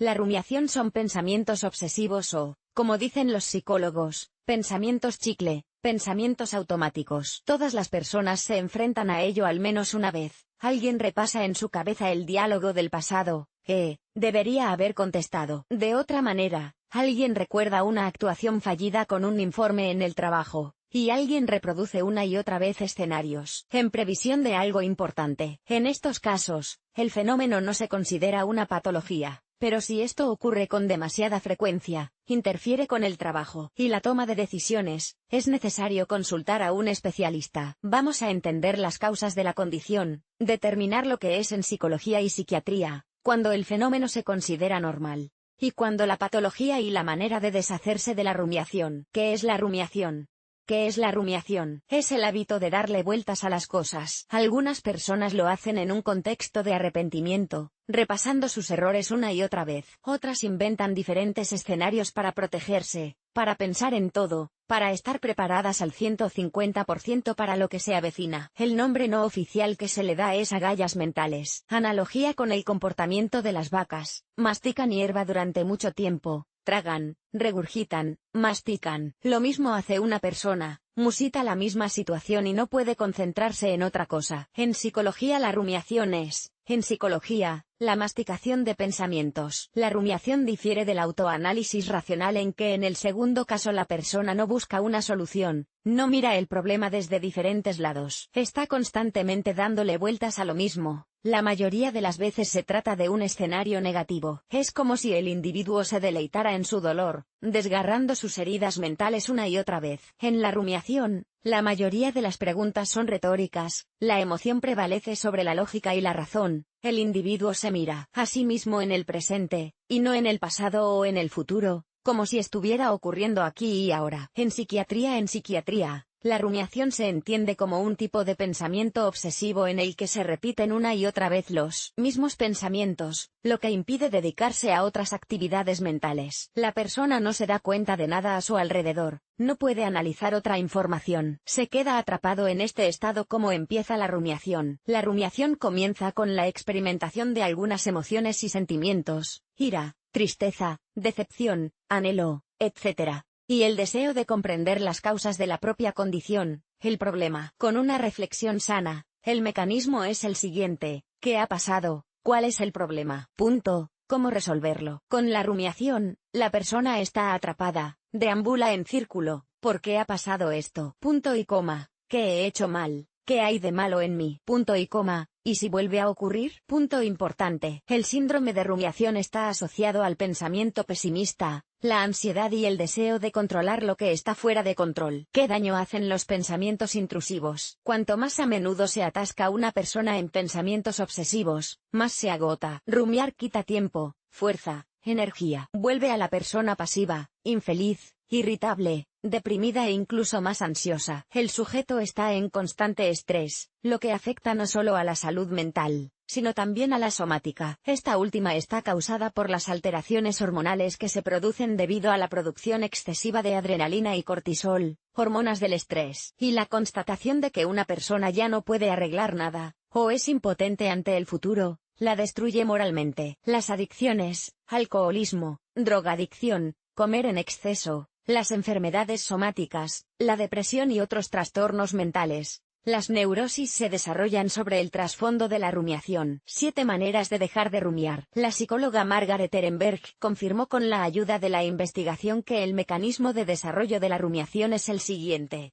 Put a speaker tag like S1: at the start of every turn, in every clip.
S1: La rumiación son pensamientos obsesivos o, como dicen los psicólogos, pensamientos chicle, pensamientos automáticos. Todas las personas se enfrentan a ello al menos una vez. Alguien repasa en su cabeza el diálogo del pasado, que debería haber contestado. De otra manera, alguien recuerda una actuación fallida con un informe en el trabajo, y alguien reproduce una y otra vez escenarios en previsión de algo importante. En estos casos, el fenómeno no se considera una patología. Pero si esto ocurre con demasiada frecuencia, interfiere con el trabajo y la toma de decisiones, es necesario consultar a un especialista. Vamos a entender las causas de la condición, determinar lo que es en psicología y psiquiatría, cuando el fenómeno se considera normal, y cuando la patología y la manera de deshacerse de la rumiación. ¿Qué es la rumiación? ¿Qué es la rumiación? Es el hábito de darle vueltas a las cosas. Algunas personas lo hacen en un contexto de arrepentimiento, repasando sus errores una y otra vez. Otras inventan diferentes escenarios para protegerse, para pensar en todo, para estar preparadas al 150% para lo que se avecina. El nombre no oficial que se le da es agallas mentales. Analogía con el comportamiento de las vacas: mastican hierba durante mucho tiempo, tragan, regurgitan, mastican. Lo mismo hace una persona, musita la misma situación y no puede concentrarse en otra cosa. En psicología la rumiación es, en psicología, la masticación de pensamientos. La rumiación difiere del autoanálisis racional en que en el segundo caso la persona no busca una solución, no mira el problema desde diferentes lados. Está constantemente dándole vueltas a lo mismo. La mayoría de las veces se trata de un escenario negativo. Es como si el individuo se deleitara en su dolor, desgarrando sus heridas mentales una y otra vez. En la rumiación, la mayoría de las preguntas son retóricas, la emoción prevalece sobre la lógica y la razón, el individuo se mira a sí mismo en el presente, y no en el pasado o en el futuro, como si estuviera ocurriendo aquí y ahora. En psiquiatría, la rumiación se entiende como un tipo de pensamiento obsesivo en el que se repiten una y otra vez los mismos pensamientos, lo que impide dedicarse a otras actividades mentales. La persona no se da cuenta de nada a su alrededor, no puede analizar otra información. Se queda atrapado en este estado. ¿Cómo empieza la rumiación? La rumiación comienza con la experimentación de algunas emociones y sentimientos: ira, tristeza, decepción, anhelo, etc. Y el deseo de comprender las causas de la propia condición, el problema. Con una reflexión sana, el mecanismo es el siguiente: ¿qué ha pasado? ¿Cuál es el problema? Punto. ¿Cómo resolverlo? Con la rumiación, la persona está atrapada, deambula en círculo. ¿Por qué ha pasado esto? Punto y coma. ¿Qué he hecho mal? ¿Qué hay de malo en mí? Punto y coma. ¿Y si vuelve a ocurrir? Punto importante. El síndrome de rumiación está asociado al pensamiento pesimista, la ansiedad y el deseo de controlar lo que está fuera de control. ¿Qué daño hacen los pensamientos intrusivos? Cuanto más a menudo se atasca una persona en pensamientos obsesivos, más se agota. Rumiar quita tiempo, fuerza, energía. Vuelve a la persona pasiva, infeliz, irritable, deprimida e incluso más ansiosa. El sujeto está en constante estrés, lo que afecta no solo a la salud mental, sino también a la somática. Esta última está causada por las alteraciones hormonales que se producen debido a la producción excesiva de adrenalina y cortisol, hormonas del estrés. Y la constatación de que una persona ya no puede arreglar nada, o es impotente ante el futuro, la destruye moralmente. Las adicciones, alcoholismo, drogadicción, comer en exceso, las enfermedades somáticas, la depresión y otros trastornos mentales. Las neurosis se desarrollan sobre el trasfondo de la rumiación. 7 maneras de dejar de rumiar. La psicóloga Margaret Ehrenberg confirmó con la ayuda de la investigación que el mecanismo de desarrollo de la rumiación es el siguiente.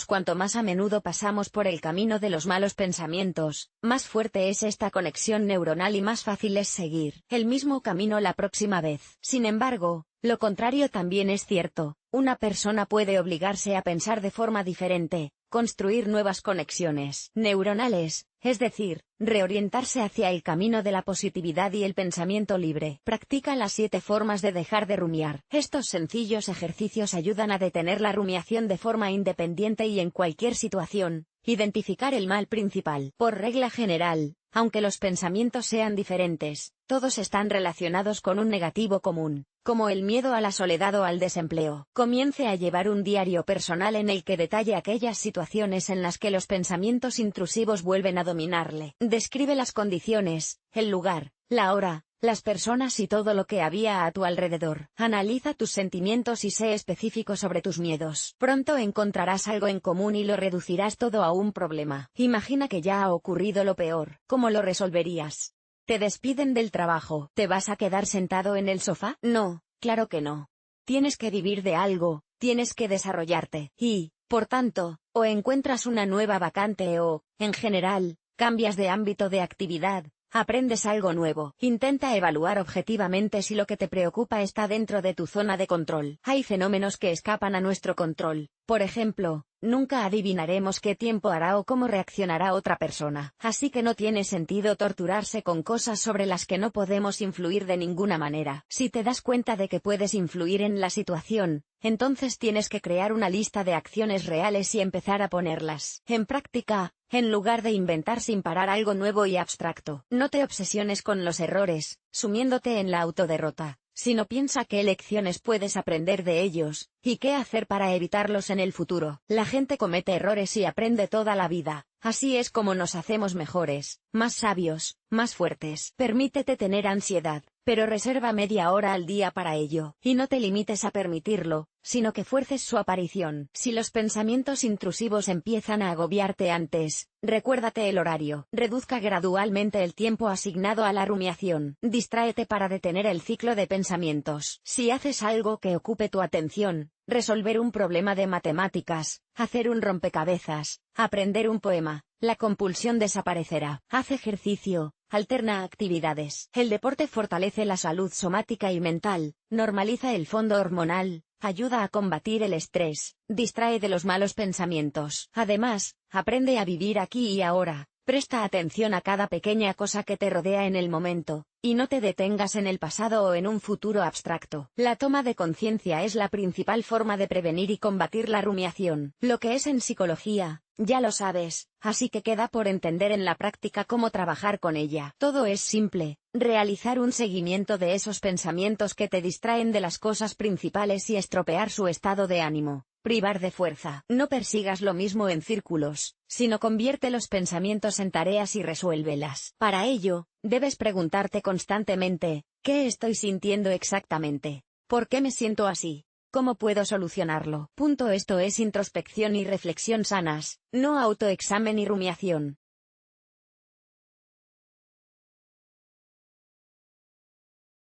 S1: Cuanto más a menudo pasamos por el camino de los malos pensamientos, más fuerte es esta conexión neuronal y más fácil es seguir el mismo camino la próxima vez. Sin embargo, lo contrario también es cierto. Una persona puede obligarse a pensar de forma diferente, construir nuevas conexiones neuronales, es decir, reorientarse hacia el camino de la positividad y el pensamiento libre. Practica las 7 formas de dejar de rumiar. Estos sencillos ejercicios ayudan a detener la rumiación de forma independiente y en cualquier situación. Identificar el mal principal. Por regla general, aunque los pensamientos sean diferentes, todos están relacionados con un negativo común, como el miedo a la soledad o al desempleo. Comience a llevar un diario personal en el que detalle aquellas situaciones en las que los pensamientos intrusivos vuelven a dominarle. Describe las condiciones, el lugar, la hora, las personas y todo lo que había a tu alrededor. Analiza tus sentimientos y sé específico sobre tus miedos. Pronto encontrarás algo en común y lo reducirás todo a un problema. Imagina que ya ha ocurrido lo peor. ¿Cómo lo resolverías? ¿Te despiden del trabajo? ¿Te vas a quedar sentado en el sofá? No, claro que no. Tienes que vivir de algo, tienes que desarrollarte, y, por tanto, o encuentras una nueva vacante o, en general, cambias de ámbito de actividad, aprendes algo nuevo. Intenta evaluar objetivamente si lo que te preocupa está dentro de tu zona de control. Hay fenómenos que escapan a nuestro control. Por ejemplo, nunca adivinaremos qué tiempo hará o cómo reaccionará otra persona. Así que no tiene sentido torturarse con cosas sobre las que no podemos influir de ninguna manera. Si te das cuenta de que puedes influir en la situación, entonces tienes que crear una lista de acciones reales y empezar a ponerlas en práctica, en lugar de inventar sin parar algo nuevo y abstracto. No te obsesiones con los errores, sumiéndote en la autoderrota, sino piensa qué lecciones puedes aprender de ellos, y qué hacer para evitarlos en el futuro. La gente comete errores y aprende toda la vida. Así es como nos hacemos mejores, más sabios, más fuertes. Permítete tener ansiedad, pero reserva media hora al día para ello, y no te limites a permitirlo, sino que fuerces su aparición. Si los pensamientos intrusivos empiezan a agobiarte antes, recuérdate el horario. Reduzca gradualmente el tiempo asignado a la rumiación. Distráete para detener el ciclo de pensamientos. Si haces algo que ocupe tu atención, resolver un problema de matemáticas, hacer un rompecabezas, aprender un poema, la compulsión desaparecerá. Haz ejercicio, alterna actividades. El deporte fortalece la salud somática y mental, normaliza el fondo hormonal, ayuda a combatir el estrés, distrae de los malos pensamientos. Además, aprende a vivir aquí y ahora. Presta atención a cada pequeña cosa que te rodea en el momento, y no te detengas en el pasado o en un futuro abstracto. La toma de conciencia es la principal forma de prevenir y combatir la rumiación. Lo que es en psicología, ya lo sabes, así que queda por entender en la práctica cómo trabajar con ella. Todo es simple, realizar un seguimiento de esos pensamientos que te distraen de las cosas principales y estropear su estado de ánimo. Privar de fuerza. No persigas lo mismo en círculos, sino convierte los pensamientos en tareas y resuélvelas. Para ello, debes preguntarte constantemente, ¿qué estoy sintiendo exactamente? ¿Por qué me siento así? ¿Cómo puedo solucionarlo? Esto es introspección y reflexión sanas, no autoexamen y rumiación.